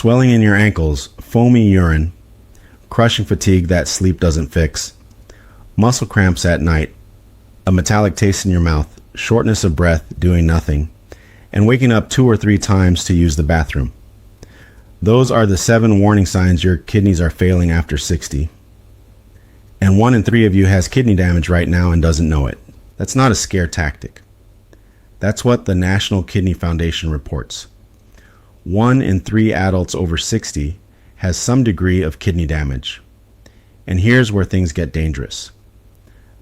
swelling in your ankles, foamy urine, crushing fatigue that sleep doesn't fix, muscle cramps at night, a metallic taste in your mouth, shortness of breath doing nothing, and waking up 2 or 3 times to use the bathroom. Those are the 7 warning signs your kidneys are failing after 60. And 1 in 3 of you has kidney damage right now and doesn't know it. That's not a scare tactic. That's what the National Kidney Foundation reports. 1 in 3 adults over 60 has some degree of kidney damage. And here's where things get dangerous.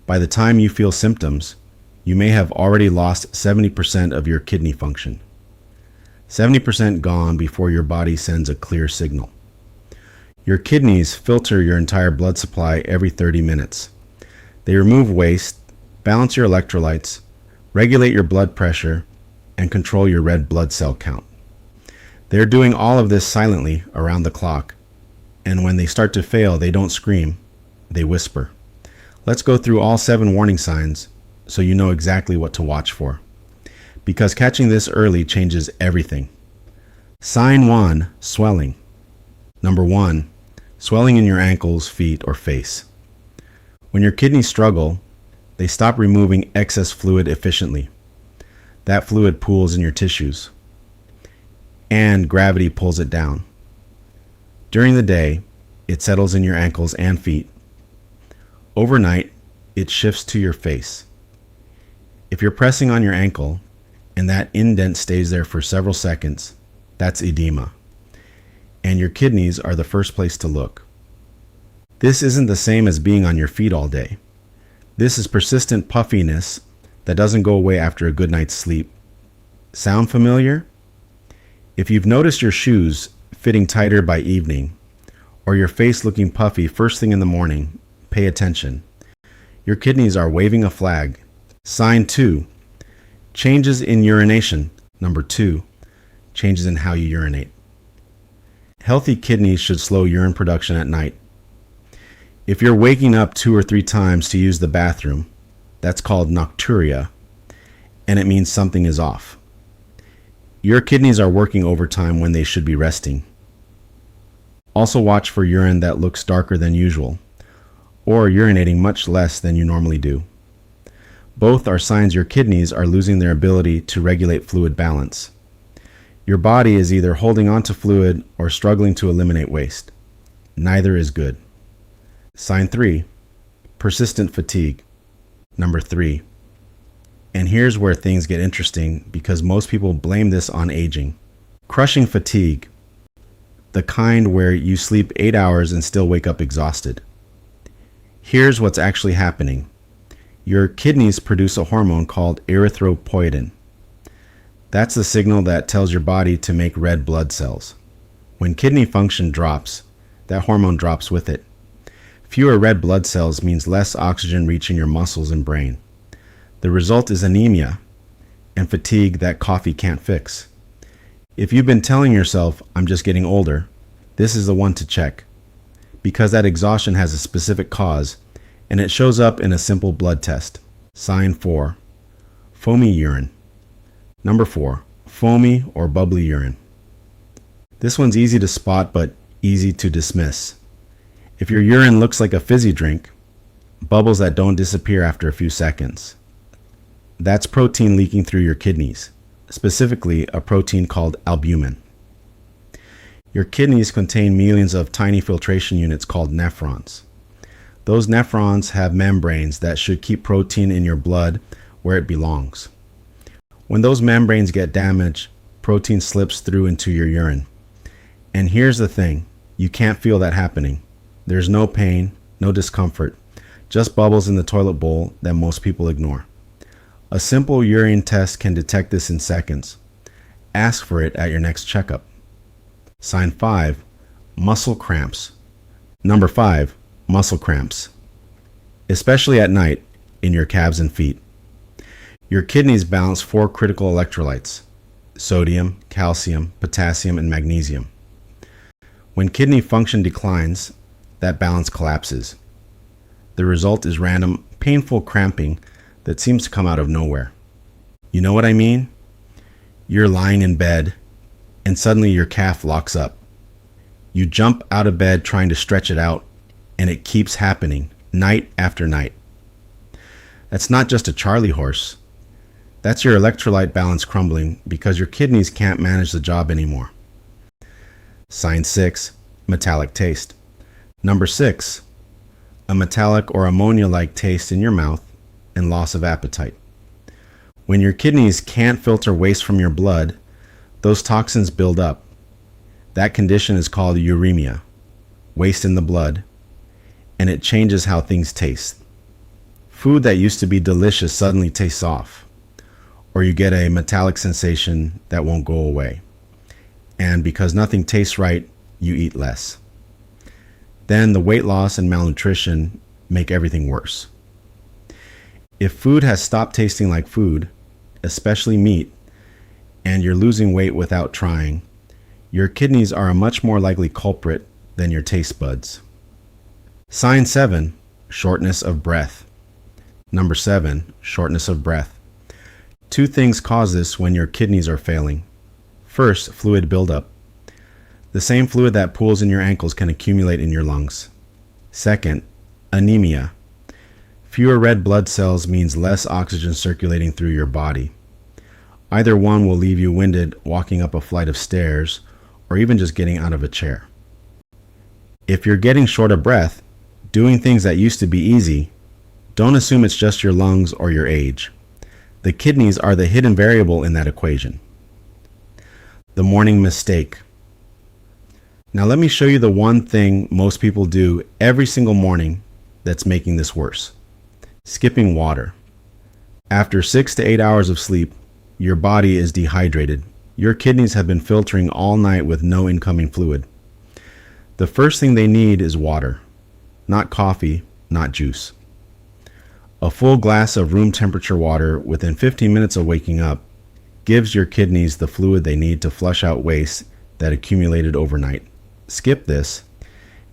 By the time you feel symptoms, you may have already lost 70% of your kidney function. 70% gone before your body sends a clear signal. Your kidneys filter your entire blood supply every 30 minutes. They remove waste, balance your electrolytes, regulate your blood pressure, and control your red blood cell count. They're doing all of this silently around the clock, and when they start to fail, they don't scream, they whisper. Let's go through all 7 warning signs so you know exactly what to watch for. Because catching this early changes everything. Sign 1, swelling. Number 1, swelling in your ankles, feet, or face. When your kidneys struggle, they stop removing excess fluid efficiently. That fluid pools in your tissues, and gravity pulls it down. During the day, it settles in your ankles and feet. Overnight, it shifts to your face. If you're pressing on your ankle and that indent stays there for several seconds, that's edema. And your kidneys are the first place to look. This isn't the same as being on your feet all day. This is persistent puffiness that doesn't go away after a good night's sleep. Sound familiar? If you've noticed your shoes fitting tighter by evening, or your face looking puffy first thing in the morning, pay attention. Your kidneys are waving a flag. Sign 2, changes in urination. Number 2, changes in how you urinate. Healthy kidneys should slow urine production at night. If you're waking up 2 or 3 times to use the bathroom, that's called nocturia, and it means something is off. Your kidneys are working overtime when they should be resting. Also watch for urine that looks darker than usual, or urinating much less than you normally do. Both are signs your kidneys are losing their ability to regulate fluid balance. Your body is either holding on to fluid or struggling to eliminate waste. Neither is good. Sign 3, persistent fatigue. Number 3. And here's where things get interesting because most people blame this on aging. Crushing fatigue, the kind where you sleep 8 hours and still wake up exhausted. Here's what's actually happening. Your kidneys produce a hormone called erythropoietin. That's the signal that tells your body to make red blood cells. When kidney function drops, that hormone drops with it. Fewer red blood cells means less oxygen reaching your muscles and brain. The result is anemia and fatigue that coffee can't fix. If you've been telling yourself, I'm just getting older, this is the one to check. Because that exhaustion has a specific cause, and it shows up in a simple blood test. Sign 4, foamy urine. Number 4, foamy or bubbly urine. This one's easy to spot but easy to dismiss. If your urine looks like a fizzy drink, bubbles that don't disappear after a few seconds, that's protein leaking through your kidneys, specifically a protein called albumin. Your kidneys contain millions of tiny filtration units called nephrons. Those nephrons have membranes that should keep protein in your blood where it belongs. When those membranes get damaged, protein slips through into your urine. And here's the thing, you can't feel that happening. There's no pain, no discomfort, just bubbles in the toilet bowl that most people ignore. A simple urine test can detect this in seconds. Ask for it at your next checkup. Sign 5, muscle cramps. Number 5, muscle cramps. Especially at night in your calves and feet. Your kidneys balance 4 critical electrolytes: sodium, calcium, potassium, and magnesium. When kidney function declines, that balance collapses. The result is random, painful cramping that seems to come out of nowhere. You know what I mean? You're lying in bed, and suddenly your calf locks up. You jump out of bed trying to stretch it out, and it keeps happening night after night. That's not just a Charlie horse. That's your electrolyte balance crumbling because your kidneys can't manage the job anymore. Sign 6, metallic taste. Number 6, a metallic or ammonia-like taste in your mouth and loss of appetite. When your kidneys can't filter waste from your blood, those toxins build up. That condition is called uremia, waste in the blood, and it changes how things taste. Food that used to be delicious suddenly tastes off, or you get a metallic sensation that won't go away. And because nothing tastes right, you eat less. Then the weight loss and malnutrition make everything worse. If food has stopped tasting like food, especially meat, and you're losing weight without trying, your kidneys are a much more likely culprit than your taste buds. Sign 7, shortness of breath. Number 7, shortness of breath. 2 things cause this when your kidneys are failing. First, fluid buildup. The same fluid that pools in your ankles can accumulate in your lungs. Second, anemia. Fewer red blood cells means less oxygen circulating through your body. Either one will leave you winded walking up a flight of stairs or even just getting out of a chair. If you're getting short of breath, doing things that used to be easy, don't assume it's just your lungs or your age. The kidneys are the hidden variable in that equation. The morning mistake. Now let me show you the one thing most people do every single morning that's making this worse. Skipping water. After 6 to 8 hours of sleep, your body is dehydrated. Your kidneys have been filtering all night with no incoming fluid. The first thing they need is water, not coffee, not juice. A full glass of room temperature water within 15 minutes of waking up gives your kidneys the fluid they need to flush out waste that accumulated overnight. Skip this,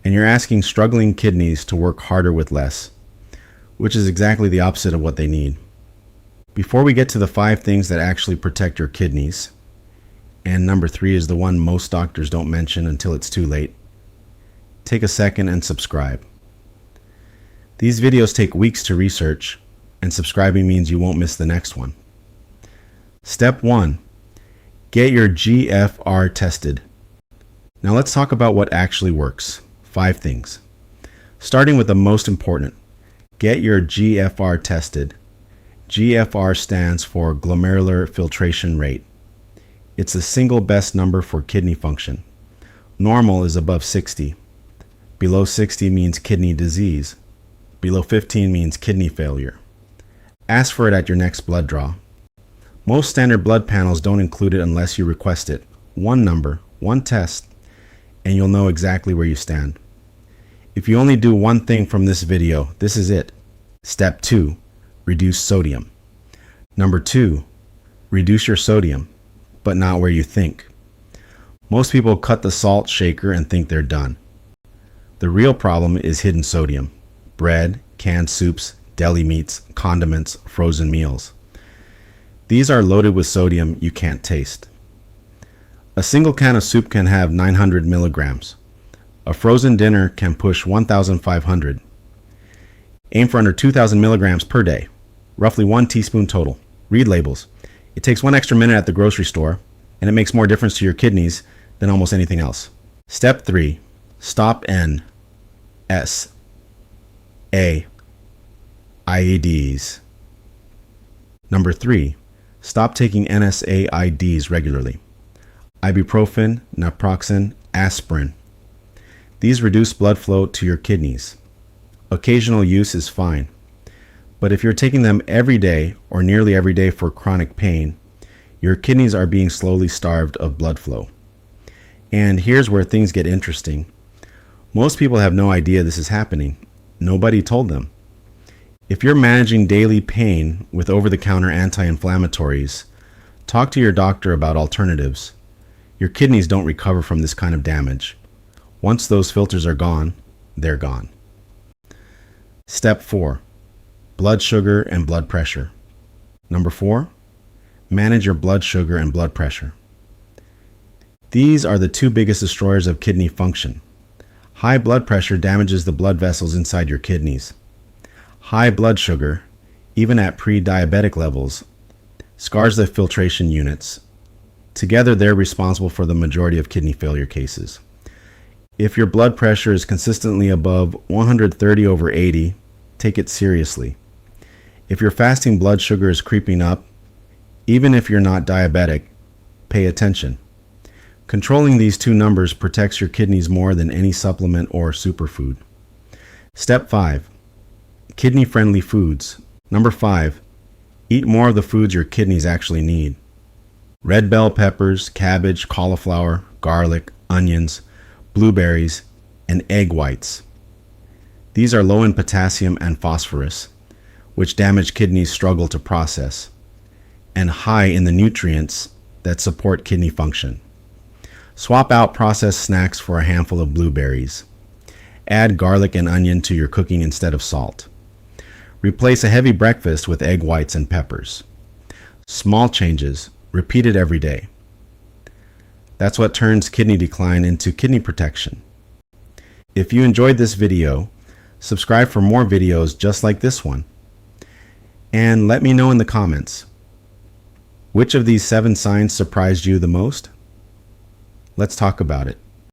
and you're asking struggling kidneys to work harder with less, which is exactly the opposite of what they need. Before we get to the 5 things that actually protect your kidneys, and number 3 is the one most doctors don't mention until it's too late, take a second and subscribe. These videos take weeks to research, and subscribing means you won't miss the next one. Step 1. Get your GFR tested. Now let's talk about what actually works. 5 things. Starting with the most important. Get your GFR tested. GFR stands for glomerular filtration rate. It's the single best number for kidney function. Normal is above 60. Below 60 means kidney disease. Below 15 means kidney failure. Ask for it at your next blood draw. Most standard blood panels don't include it unless you request it. One number, one test, and you'll know exactly where you stand. If you only do one thing from this video, this is it. Step 2, reduce sodium. Number 2, reduce your sodium, but not where you think. Most people cut the salt shaker and think they're done. The real problem is hidden sodium. Bread, canned soups, deli meats, condiments, frozen meals. These are loaded with sodium you can't taste. A single can of soup can have 900 milligrams. A frozen dinner can push 1,500. Aim for under 2,000 milligrams per day, roughly 1 teaspoon total. Read labels. It takes 1 extra minute at the grocery store, and it makes more difference to your kidneys than almost anything else. Step 3. Stop NSAIDs. Number 3. Stop taking NSAIDs regularly. Ibuprofen, naproxen, aspirin. These reduce blood flow to your kidneys. Occasional use is fine, but if you're taking them every day or nearly every day for chronic pain, your kidneys are being slowly starved of blood flow. And here's where things get interesting. Most people have no idea this is happening. Nobody told them. If you're managing daily pain with over-the-counter anti-inflammatories, talk to your doctor about alternatives. Your kidneys don't recover from this kind of damage. Once those filters are gone, they're gone. Step 4. Blood sugar and blood pressure. Number 4. Manage your blood sugar and blood pressure. These are the two biggest destroyers of kidney function. High blood pressure damages the blood vessels inside your kidneys. High blood sugar, even at pre-diabetic levels, scars the filtration units. Together, they're responsible for the majority of kidney failure cases. If your blood pressure is consistently above 130/80, take it seriously. If your fasting blood sugar is creeping up, even if you're not diabetic, pay attention. Controlling these two numbers protects your kidneys more than any supplement or superfood. Step 5. Kidney-friendly foods. Number 5. Eat more of the foods your kidneys actually need. Red bell peppers, cabbage, cauliflower, garlic, onions, blueberries, and egg whites. These are low in potassium and phosphorus, which damaged kidneys struggle to process, and high in the nutrients that support kidney function. Swap out processed snacks for a handful of blueberries. Add garlic and onion to your cooking instead of salt. Replace a heavy breakfast with egg whites and peppers. Small changes, repeated every day. That's what turns kidney decline into kidney protection. If you enjoyed this video, subscribe for more videos just like this one. And let me know in the comments, which of these 7 signs surprised you the most? Let's talk about it.